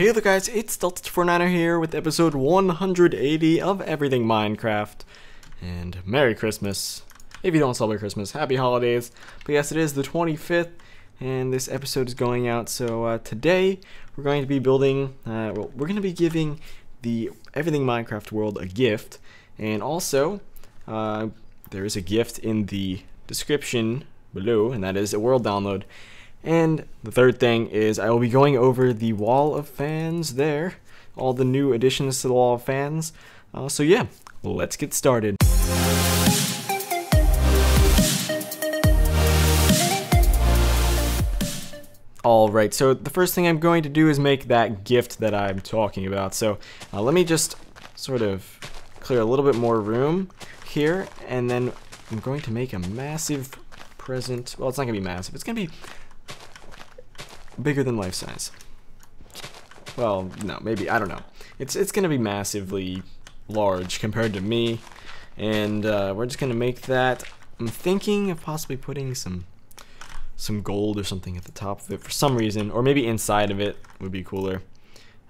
Hey there guys, it's Delta49er here with episode 180 of Everything Minecraft. And Merry Christmas. If you don't celebrate Christmas, Happy Holidays. But yes, it is the 25th, and this episode is going out. So today, we're going to be building, we're going to be giving the Everything Minecraft world a gift. And also, there is a gift in the description below, and that is a world download. And the third thing is I will be going over the wall of fans there, all the new additions to the wall of fans. So yeah, let's get started. Alright, so the first thing I'm going to do is make that gift that I'm talking about. So let me just sort of clear a little bit more room here, and then I'm going to make a massive present. Well, it's not going to be massive, it's going to be bigger than life size. Well, no, maybe, I don't know. It's gonna be massively large compared to me, and we're just gonna make that. I'm thinking of possibly putting some gold or something at the top of it for some reason, or maybe inside of it would be cooler.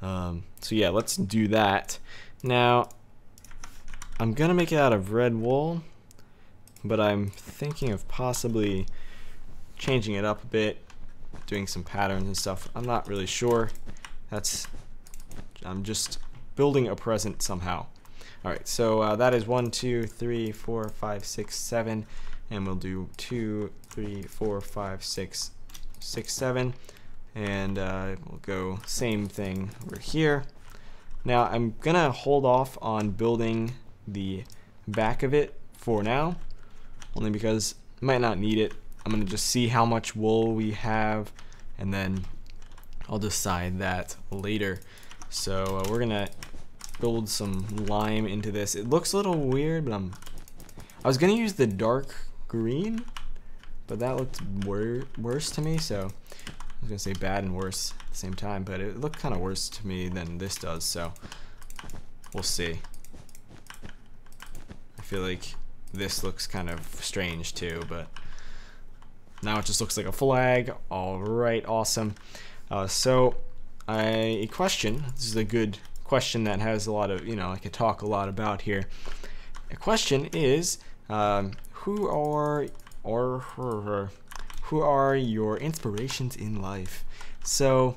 So yeah, let's do that. Now, I'm gonna make it out of red wool, but I'm thinking of possibly changing it up a bit, doing some patterns and stuff. I'm not really sure. I'm just building a present somehow. Alright, so that is 1, 2, 3, 4, 5, 6, 7, and we'll do 2, 3, 4, 5, 6, 6, 7, and we'll go same thing over here. Now I'm gonna hold off on building the back of it for now, only because I might not need it. I'm gonna just see how much wool we have, and then I'll decide that later. So we're gonna build some lime into this. It looks a little weird, but I was gonna use the dark green, but that looked worse to me. So I was gonna say bad and worse at the same time, but it looked kind of worse to me than this does. So we'll see. I feel like this looks kind of strange too, but now it just looks like a flag. Alright, awesome. So, a question. This is a good question that has a lot of, I could talk a lot about here. A question is, who are your inspirations in life? So,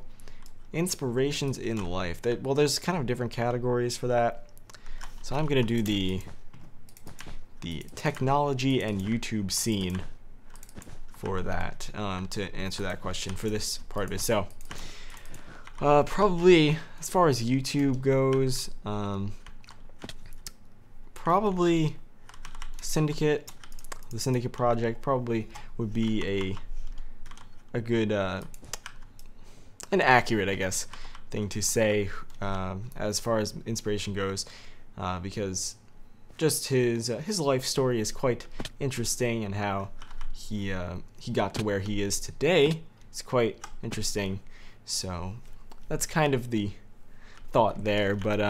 inspirations in life. Well, there's kind of different categories for that. So I'm gonna do the technology and YouTube scene for that, to answer that question for this part of it. So probably as far as YouTube goes, probably Syndicate, the Syndicate project probably would be a good an accurate, I guess, thing to say as far as inspiration goes, because just his life story is quite interesting, and how he got to where he is today. It's quite interesting. So that's kind of the thought there. But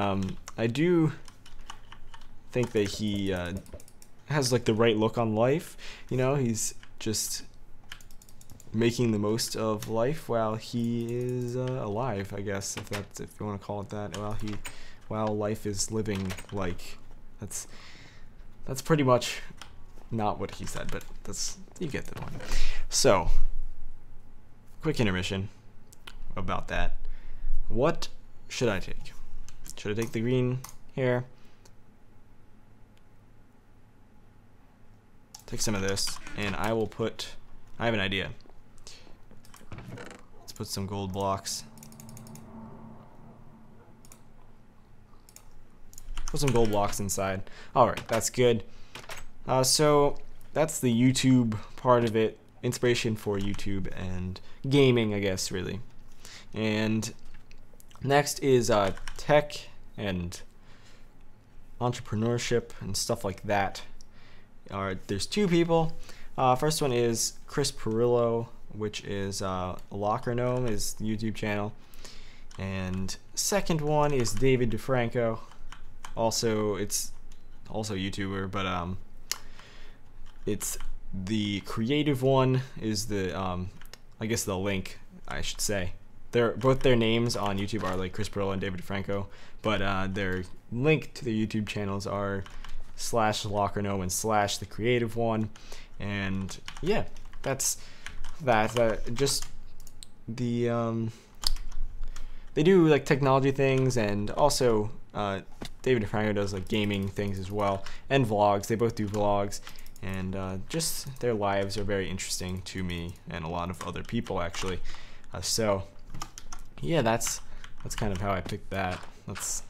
I do think that he has like the right look on life. He's just making the most of life while he is alive, I guess, if you want to call it that. While life is living, like that's pretty much not what he said, but you get the point. So, quick intermission about that. What should I take? Should I take the green here? Take some of this, and I have an idea. Let's put some gold blocks. Put some gold blocks inside. Alright, that's good. So that's the YouTube part of it. Inspiration for YouTube and gaming, I guess, really. And next is tech and entrepreneurship and stuff like that. There's two people. First one is Chris Pirillo, which is Locker Gnome, his YouTube channel. And second one is David DeFranco. It's also YouTuber, but it's the creative one is the I guess the link, I should say, both their names on YouTube are like Chris Pirillo and David DeFranco, but their link to their YouTube channels are /LockerNo and /The Creative One, and yeah, that's that. Just the they do like technology things, and also David DeFranco does like gaming things as well, and vlogs. They both do vlogs, and just their lives are very interesting to me and a lot of other people actually. So yeah, that's kind of how I picked that. That's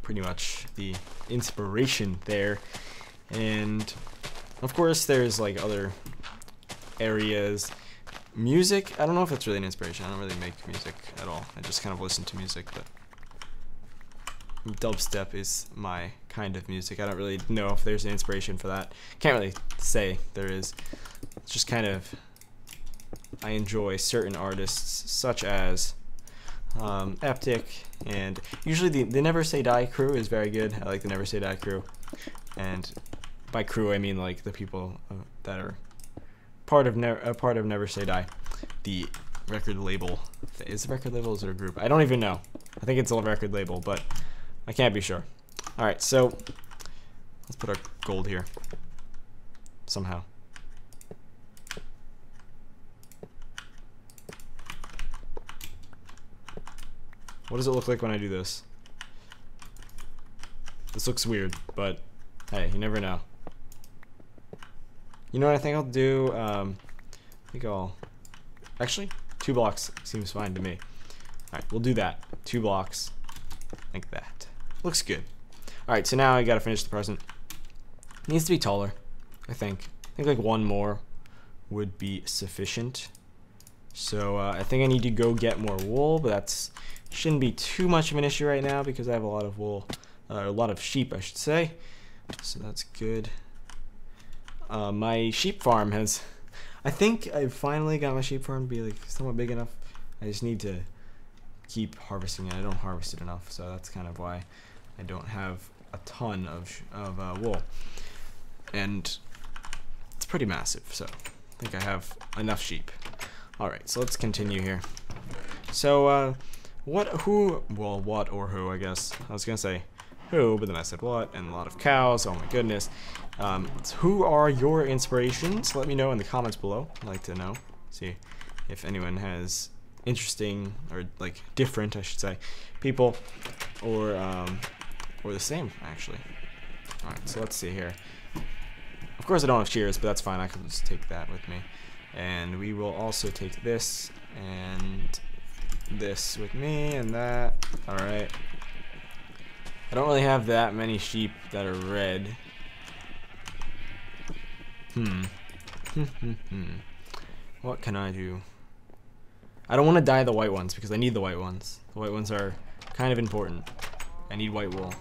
pretty much the inspiration there. And of course there's like other areas. Music, I don't know if it's really an inspiration. I don't really make music at all. I just kind of listen to music, but dubstep is my kind of music. I don't really know if there's an inspiration for that. Can't really say there is. It's just kind of, I enjoy certain artists such as Eptic, and usually the Never Say Die crew is very good. I like the Never Say Die crew, and by crew I mean like the people that are part of Never Say Die, the record label. Is the record label, is it a group? I don't even know. I think it's a record label, but I can't be sure. Alright, so let's put our gold here somehow. What does it look like when I do this? This looks weird, but hey, you never know. You know what I think I'll do? I think I'll... Actually, 2 blocks seems fine to me. Alright, we'll do that. 2 blocks. Like that. Looks good. Alright, so now I gotta finish the present. It needs to be taller, I think. I think like 1 more would be sufficient. So I think I need to go get more wool, but that's shouldn't be too much of an issue right now because I have a lot of wool, a lot of sheep I should say. So that's good. My sheep farm has, I think I finally got my sheep farm to be like somewhat big enough. I just need to keep harvesting it. I don't harvest it enough, so that's kind of why I don't have a ton of wool. And it's pretty massive, so I think I have enough sheep. Alright, so let's continue here. So, what or who, I guess. I was gonna say who, but then I said what, and a lot of cows, oh my goodness. So who are your inspirations? Let me know in the comments below. I'd like to know. See if anyone has interesting, or like different, I should say, people, or the same, actually. Alright, so let's see here. Of course I don't have shears, but that's fine, I can just take that with me. And we will also take this and this with me and that. Alright. I don't really have that many sheep that are red. What can I do? I don't want to dye the white ones because I need the white ones. The white ones are kind of important. I need white wool.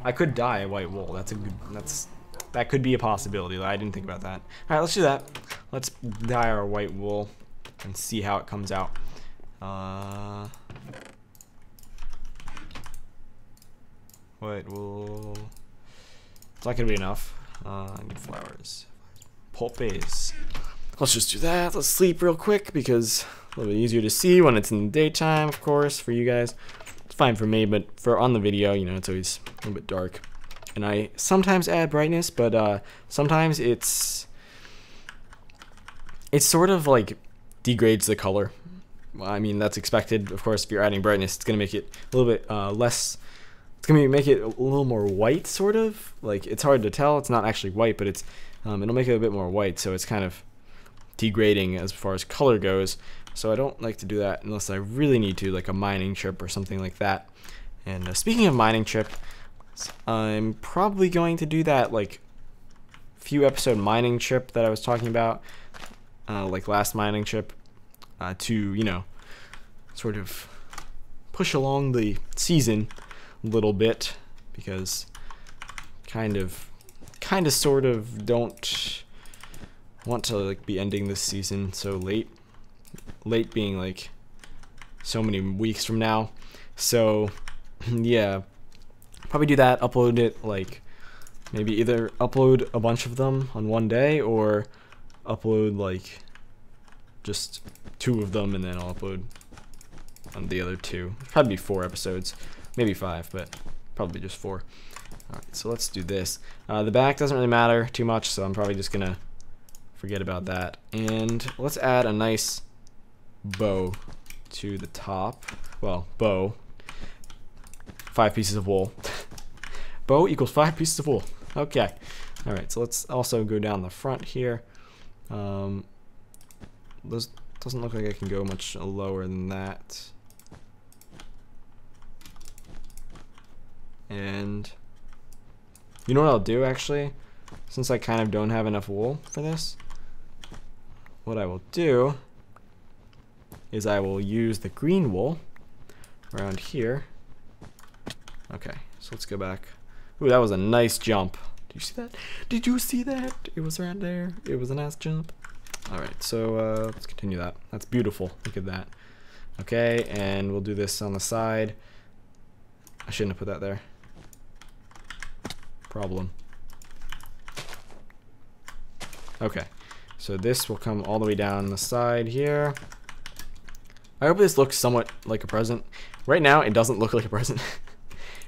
I could dye white wool. That could be a possibility. I didn't think about that. Alright, let's do that. Let's dye our white wool and see how it comes out. White wool. It's not gonna be enough. I need flowers. Pulpes. Let's just do that. Let's sleep real quick because a little bit easier to see when it's in the daytime, of course, for you guys. It's fine for me, but for on the video, you know, it's always a little bit dark. And I sometimes add brightness, but sometimes it's sort of like degrades the color. Well, I mean, that's expected. Of course, if you're adding brightness, it's going to make it a little bit less. It's going to make it a little more white, sort of. Like, it's hard to tell. It's not actually white, but it's it'll make it a bit more white, so it's kind of degrading as far as color goes. So I don't like to do that unless I really need to, like a mining trip or something like that. And speaking of mining trip, I'm probably going to do that, like, few episode mining trip that I was talking about, like last mining trip, to, you know, sort of push along the season a little bit, because kind of sort of don't want to like be ending this season so late being like so many weeks from now. So yeah, probably do that, upload it, like maybe either upload a bunch of them on one day or upload like just 2 of them, and then I'll upload on the other 2. Probably 4 episodes, maybe 5, but probably just 4. Alright, so let's do this. The back doesn't really matter too much, so I'm probably just gonna forget about that. And let's add a nice bow to the top. Well, bow. 5 pieces of wool. Bow equals 5 pieces of wool. Okay. Alright, so let's also go down the front here. This doesn't look like I can go much lower than that. And you know what I'll do actually? Since I kind of don't have enough wool for this, what I will do is I will use the green wool around here. Okay, so let's go back. Ooh, that was a nice jump. Did you see that? Did you see that? It was right there. It was a nice jump. Alright, so let's continue that. That's beautiful. Look at that. Okay, and we'll do this on the side. I shouldn't have put that there. Problem. Okay, so this will come all the way down the side here. I hope this looks somewhat like a present. Right now, it doesn't look like a present.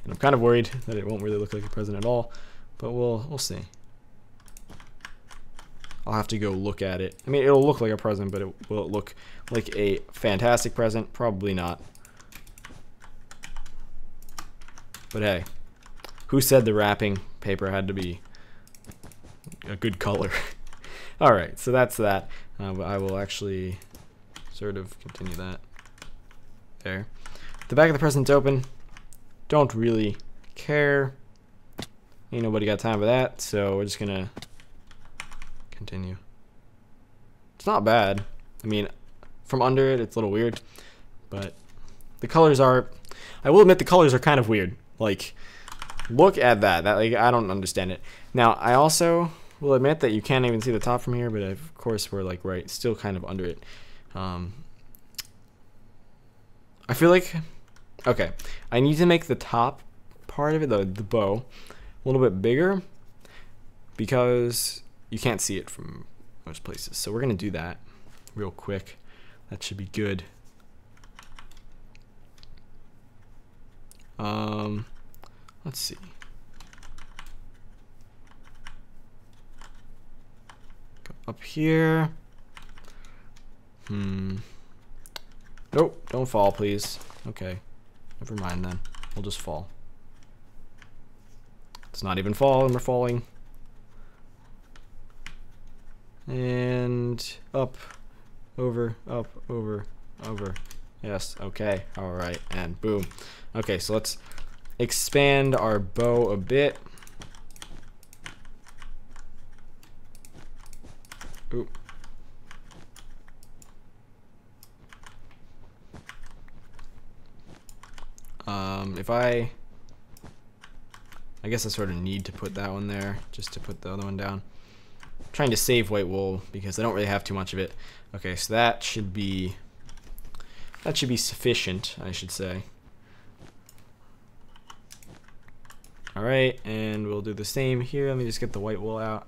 And I'm kind of worried that it won't really look like a present at all. But we'll see. I'll have to go look at it. I mean, it'll look like a present, but will it look like a fantastic present? Probably not. But hey, who said the wrapping paper had to be a good color? Alright, so that's that. I will actually sort of continue that. There. The back of the present's open. Don't really care. Ain't nobody got time for that, so we're just gonna continue. It's not bad. I mean, from under it, it's a little weird, but the colors are, I will admit the colors are kind of weird. Like, look at that. Like, I don't understand it. Now, I also will admit that you can't even see the top from here, but of course we're like right, still kind of under it. I feel like, okay, I need to make the top part of it, the bow, a little bit bigger because you can't see it from most places. So we're gonna do that real quick. That should be good. Let's see. Go up here. Nope, don't fall, please. Okay, never mind then. We'll just fall. It's not even fall, and we're falling. And up, over, up, over, over. Yes, okay, alright, and boom. Okay, so let's expand our bow a bit. Oop. If I guess I sort of need to put that one there just to put the other one down. I'm trying to save white wool because I don't really have too much of it. Okay, so that should be sufficient, I should say. Alright, and we'll do the same here. Let me just get the white wool out.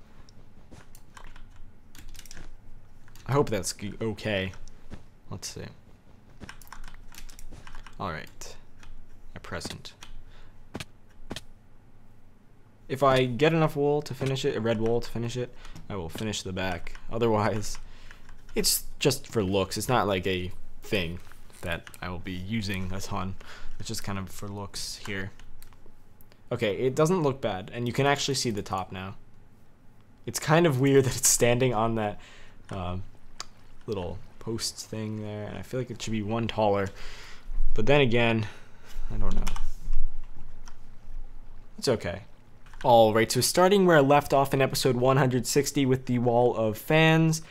I hope that's okay. Let's see. Alright. A present. If I get enough wool to finish it, a red wool to finish it, I will finish the back. Otherwise, it's just for looks. It's not like a thing that I will be using a ton. It's just kind of for looks here. Okay, it doesn't look bad, and you can actually see the top now. It's kind of weird that it's standing on that little post thing there, and I feel like it should be one taller. But then again, I don't know. It's okay. Alright, so starting where I left off in episode 160 with the wall of fans,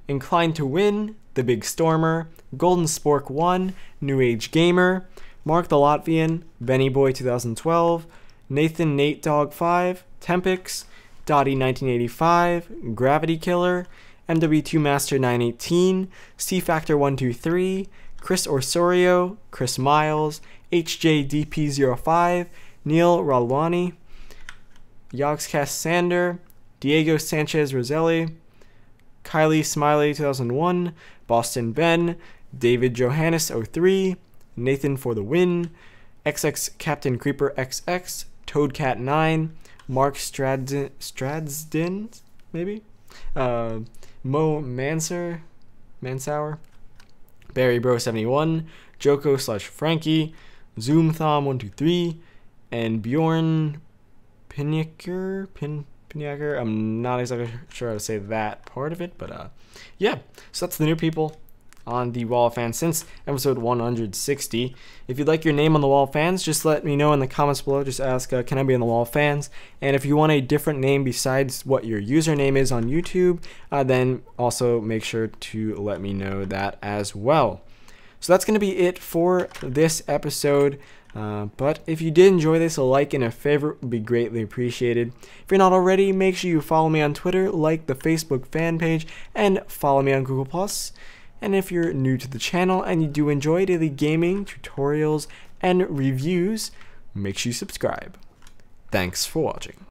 Inclined to Win, The Big Stormer, Golden Spork 1, New Age Gamer, Mark the Latvian, Benny Boy 2012, Nathan Nate Dog 5, Tempix, Dottie 1985, Gravity Killer, MW2 Master 918, C Factor 123, Chris Orsorio, Chris Miles, HJDP05, Neil Ralwani, Yogscast Sander, Diego Sanchez Roselli, Kylie Smiley 2001, Boston Ben, David Johannes 03, Nathan for the win, XX Captain Creeper XX, Toadcat9, Mark Stradsden, maybe, Mo Mansauer, Barry Bro 71, Joko / Frankie, Zoomthom123, and Bjorn Pinyaker. I'm not exactly sure how to say that part of it, but yeah. So that's the new people on the Wall of Fans since episode 160. If you'd like your name on the Wall of Fans, just let me know in the comments below. Just ask, can I be on the Wall of Fans? And if you want a different name besides what your username is on YouTube, then also make sure to let me know that as well. So that's going to be it for this episode. But if you did enjoy this, a like and a favorite would be greatly appreciated. If you're not already, make sure you follow me on Twitter, like the Facebook fan page, and follow me on Google+. And if you're new to the channel and you do enjoy daily gaming, tutorials, and reviews, make sure you subscribe. Thanks for watching.